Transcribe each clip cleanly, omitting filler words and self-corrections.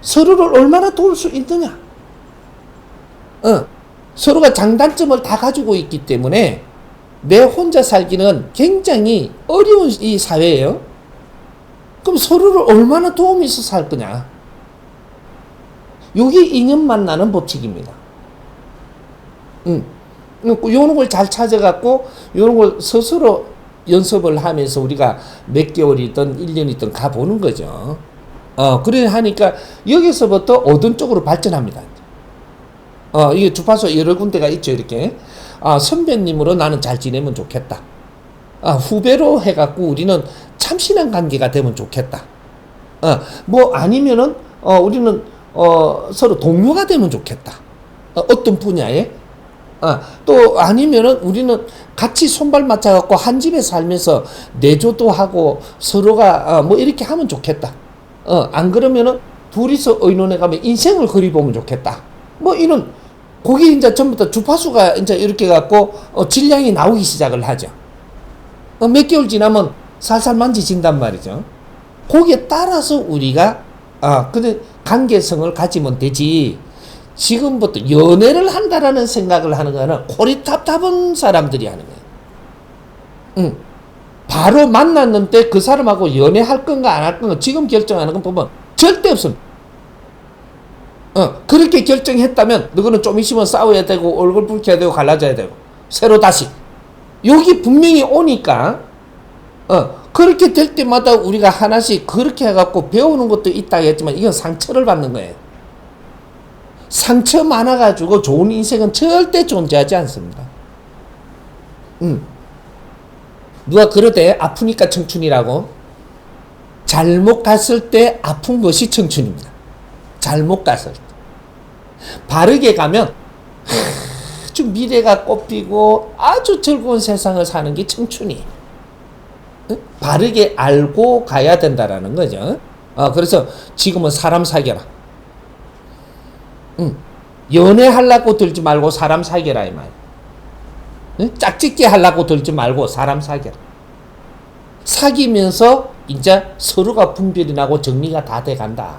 서로를 얼마나 도울 수 있느냐. 서로가 장단점을 다 가지고 있기 때문에 내 혼자 살기는 굉장히 어려운 이 사회예요. 그럼 서로를 얼마나 도움이 있어 살 거냐. 이게 인연 만나는 법칙입니다. 요런 걸 잘 찾아갖고 요런 걸 스스로 연습을 하면서 우리가 몇 개월이든 1년이든 가보는 거죠. 그래 하니까 여기서부터 어떤 쪽으로 발전합니다. 이게 주파수 여러 군데가 있죠, 이렇게. 선배님으로 나는 잘 지내면 좋겠다. 후배로 해갖고 우리는 참신한 관계가 되면 좋겠다. 뭐 아니면은, 우리는, 서로 동료가 되면 좋겠다. 어떤 분야에. 또 아니면은 우리는 같이 손발 맞춰갖고 한 집에 살면서 내조도 하고 서로가, 뭐 이렇게 하면 좋겠다. 안 그러면은 둘이서 의논해가면 인생을 그려보면 좋겠다. 뭐 이런, 거기 이제 전부 다 주파수가 이제 이렇게 갖고, 질량이 나오기 시작을 하죠. 몇 개월 지나면 살살 만지진단 말이죠. 거기에 따라서 우리가, 근데 관계성을 가지면 되지. 지금부터 연애를 한다라는 생각을 하는 거는 코리탑답한 사람들이 하는 거예요. 바로 만났는데 그 사람하고 연애할 건가 안 할 건가 지금 결정하는 건 보면 절대 없습니다. 그렇게 결정했다면 너는 좀 있으면 싸워야 되고 얼굴 붉혀야 되고 갈라져야 되고 새로 다시 여기 분명히 오니까 그렇게 될 때마다 우리가 하나씩 그렇게 해갖고 배우는 것도 있다 했지만 이건 상처를 받는 거예요. 상처 많아가지고 좋은 인생은 절대 존재하지 않습니다. 누가 그러대 아프니까 청춘이라고. 잘못 갔을 때 아픈 것이 청춘입니다. 잘못 갔을 때. 바르게 가면 아주 미래가 꽃피고 아주 즐거운 세상을 사는 게 청춘이에요. 바르게 알고 가야 된다라는 거죠. 그래서 지금은 사람 사귀라. 연애하려고 들지 말고 사람 사귀라 이 말. 짝짓기 하려고 들지 말고 사람 사귀라. 사귀면서 이제 서로가 분별이 나고 정리가 다 돼간다.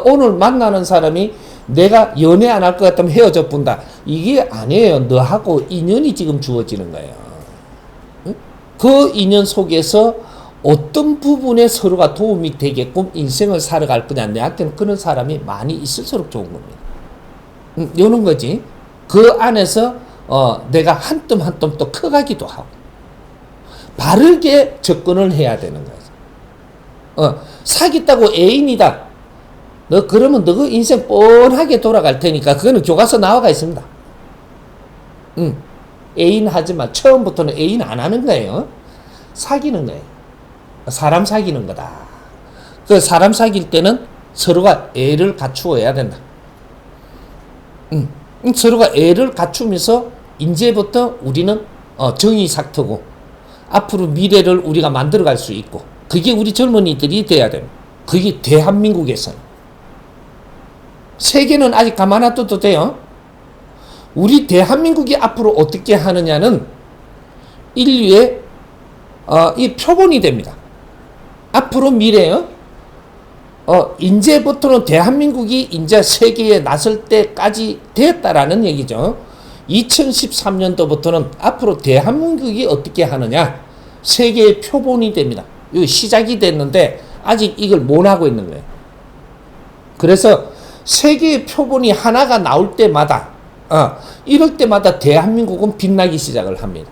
오늘 만나는 사람이 내가 연애 안 할 것 같으면 헤어져 본다. 이게 아니에요. 너하고 인연이 지금 주어지는 거예요. 그 인연 속에서 어떤 부분에 서로가 도움이 되게끔 인생을 살아갈 거냐. 내한테는 그런 사람이 많이 있을수록 좋은 겁니다. 이런 거지. 그 안에서 내가 한 뼘 한 뼘 또 커가기도 하고 바르게 접근을 해야 되는 거죠. 사귀었다고 애인이다. 너 그러면 너 그 인생 뻔하게 돌아갈 테니까 그거는 교과서 나와가 있습니다. 애인 하지만 처음부터는 애인 안 하는 거예요. 사귀는 거예요. 사람 사귀는 거다. 그 사람 사귈 때는 서로가 애를 갖추어야 된다. 서로가 애를 갖추면서 이제부터 우리는 정의삭터고 앞으로 미래를 우리가 만들어갈 수 있고 그게 우리 젊은이들이 돼야 됩니다. 그게 대한민국에서는. 세계는 아직 가만 놔둬도 돼요. 우리 대한민국이 앞으로 어떻게 하느냐는 인류의 이 표본이 됩니다. 앞으로 미래요. 이제부터는 대한민국이 이제 세계에 나설 때까지 됐다라는 얘기죠. 2013년도부터는 앞으로 대한민국이 어떻게 하느냐 세계의 표본이 됩니다. 이거 시작이 됐는데 아직 이걸 못 하고 있는 거예요. 그래서 세계의 표본이 하나가 나올 때마다 이럴 때마다 대한민국은 빛나기 시작을 합니다.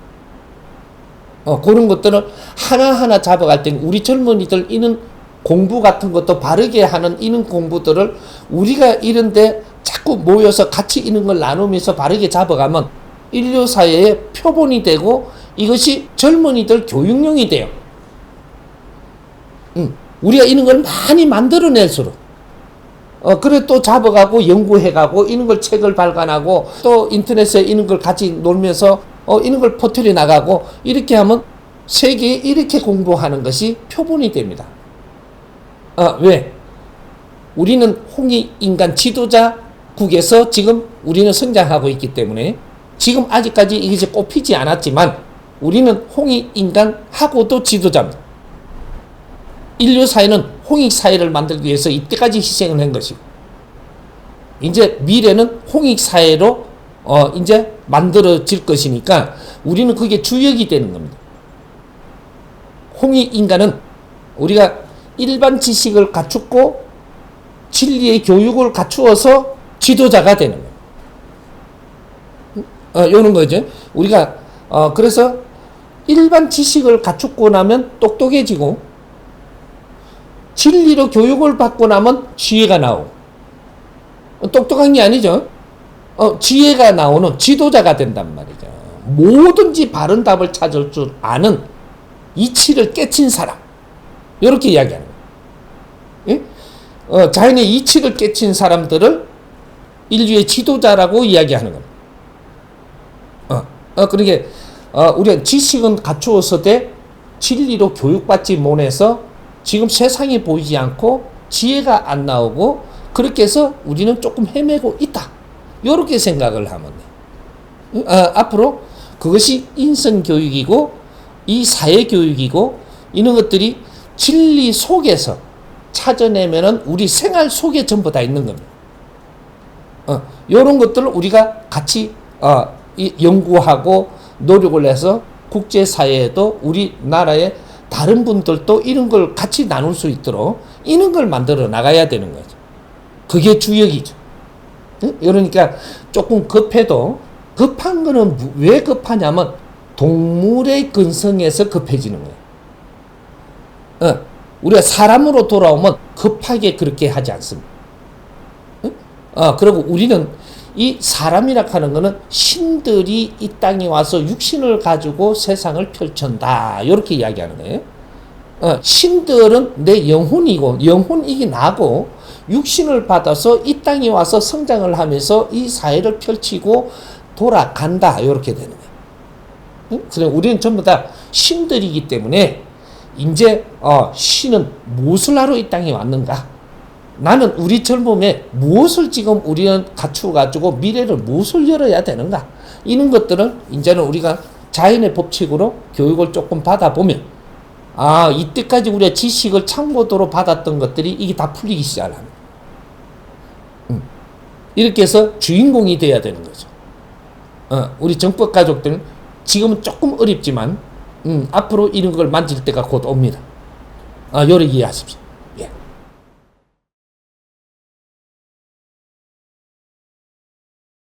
그런 것들을 하나하나 잡아갈 때 우리 젊은이들 이런 공부 같은 것도 바르게 하는 이런 공부들을 우리가 이런데 자꾸 모여서 같이 이런 걸 나누면서 바르게 잡아가면 인류 사회의 표본이 되고 이것이 젊은이들 교육용이 돼요. 우리가 이런 걸 많이 만들어낼수록 그래 또 잡아가고 연구해가고 이런 걸 책을 발간하고 또 인터넷에 이런 걸 같이 놀면서 이런 걸 퍼뜨려 나가고 이렇게 하면 세계에 이렇게 공부하는 것이 표본이 됩니다. 왜? 우리는 홍익인간 지도자국에서 지금 우리는 성장하고 있기 때문에 지금 아직까지 이것이 꼽히지 않았지만 우리는 홍익인간하고도 지도자입니다. 인류 사회는 홍익 사회를 만들기 위해서 이때까지 희생을 한 것이고, 이제 미래는 홍익 사회로 이제 만들어질 것이니까 우리는 그게 주역이 되는 겁니다. 홍익 인간은 우리가 일반 지식을 갖추고 진리의 교육을 갖추어서 지도자가 되는 거예요. 요런 거죠. 우리가 그래서 일반 지식을 갖추고 나면 똑똑해지고, 진리로 교육을 받고 나면 지혜가 나오고, 똑똑한 게 아니죠. 지혜가 나오는 지도자가 된단 말이죠. 뭐든지 바른 답을 찾을 줄 아는 이치를 깨친 사람, 이렇게 이야기하는 거예요. 예? 자연의 이치를 깨친 사람들을 인류의 지도자라고 이야기하는 겁니다. 그러니까 우리가 지식은 갖추어서 돼 진리로 교육받지 못해서 지금 세상이 보이지 않고 지혜가 안 나오고, 그렇게 해서 우리는 조금 헤매고 있다, 이렇게 생각을 하면 돼. 앞으로 그것이 인성교육이고 이 사회교육이고, 이런 것들이 진리 속에서 찾아내면은 우리 생활 속에 전부 다 있는 겁니다. 이런 것들을 우리가 같이 연구하고 노력을 해서 국제사회에도 우리나라의 다른 분들도 이런 걸 같이 나눌 수 있도록 이런 걸 만들어 나가야 되는 거죠. 그게 주역이죠. 그러니까 조금 급해도, 급한 거는 왜 급하냐면 동물의 근성에서 급해지는 거예요. 우리가 사람으로 돌아오면 급하게 그렇게 하지 않습니다. 그리고 우리는 이 사람이라 하는 거는 신들이 이 땅에 와서 육신을 가지고 세상을 펼친다, 이렇게 이야기하는 거예요. 신들은 내 영혼이고, 영혼이긴 나고 육신을 받아서 이 땅에 와서 성장을 하면서 이 사회를 펼치고 돌아간다, 이렇게 되는 거예요. 그래서 우리는 전부 다 신들이기 때문에 이제 신은 무엇을 하러 이 땅에 왔는가? 나는 우리 젊음에 무엇을 지금 우리는 갖추어가지고 미래를 무엇을 열어야 되는가? 이런 것들은 이제는 우리가 자연의 법칙으로 교육을 조금 받아보면, 이때까지 우리가 지식을 참고도로 받았던 것들이 이게 다 풀리기 시작합니다. 이렇게 해서 주인공이 돼야 되는 거죠. 우리 정법 가족들은 지금은 조금 어렵지만 앞으로 이런 걸 만질 때가 곧 옵니다. 요렇게 이해하십시오.